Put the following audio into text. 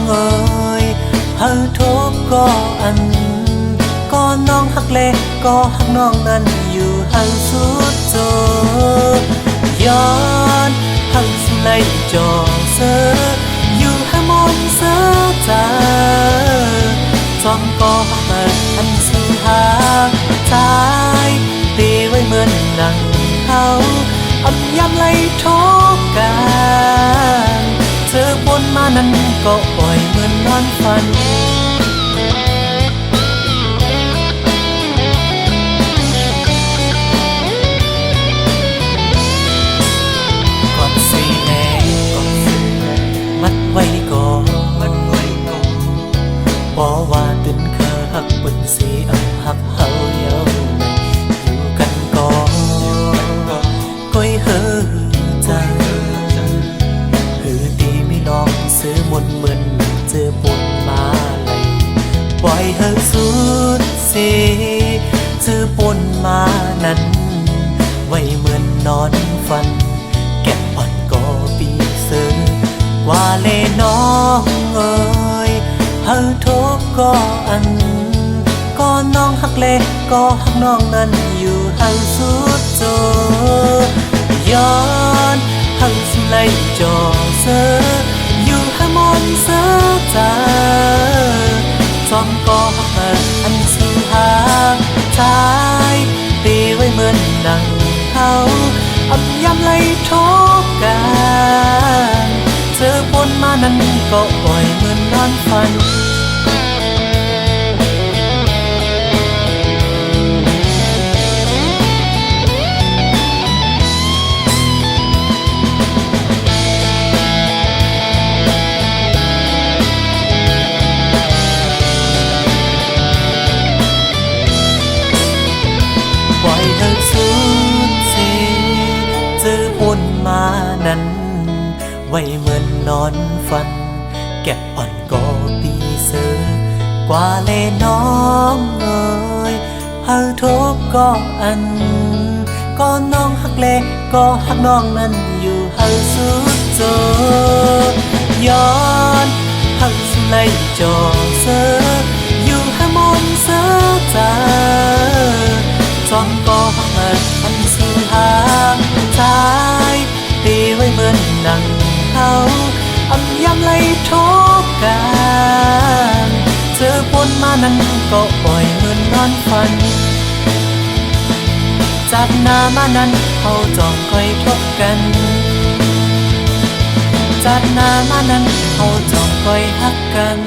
เอ้ยเฮาทุกข์ก็อันก็น้องฮักเล็กก็ฮักน้องนั้นอยู่หันสุดโจย้อนหักสุไลจอเสืออยู่ให้มนเสือจาจอมก็มาอันสุหาใจตีไว้เหมือนดังเขาอันยำไล่ทบกันเธอบนมานั้นก็ปล่อยเหมือนนอนฝันไว้ก่อนบอกว่าตื่นเคยหักบนสีอันหักเฮาเยาในอยู่กันก่อนก้อยเฮอใจคือตีไม่ลองซื้อมนเหมือนเจอปนมาเลยปล่อยเฮอสุดสีเจอปนมานั้นไว้เหมือนนอนฝันแก็บอ่อนก็ปีเสือว่าเลน้องเอ้ยเฮาทุกข์ก็อันก็น้องฮักเล็กก็ฮักน้องนั้นอยู่หันสุดโจย้อนหักสุไลจอเสืออยู่ให้มนเสือจาจอมก็ฮักอันสุหาใจตีไว้เหมือนดังเขาอับยำไล่ทบกันเธอปนมานั้นก็ปล่อยเหมือนนอนฝันปล่อยเธอสุดสีเธอปนมานั้นไว้เหมือนนอนฝันแก็บอ่อนก็ปีเสือกว่าเลน้องเอ้ยเฮาทุกข์ก็อันก็น้องฮักเล็กก็ฮักน้องนั้นอยู่เฮาสุดโจย้อนหักสุไลจอเสืออยู่ให้มนเสือจาจอมก็หักอันสุหาใจตีไว้เหมือนดังเขาอับยำไล่ทบกันเธอปนมานั้นก็ปล่อยเหมือนนอนฝันจากหน้ามานั้นเขาจองคอยทบกันจากหน้ามานั้นเขาจองคอยฮักกัน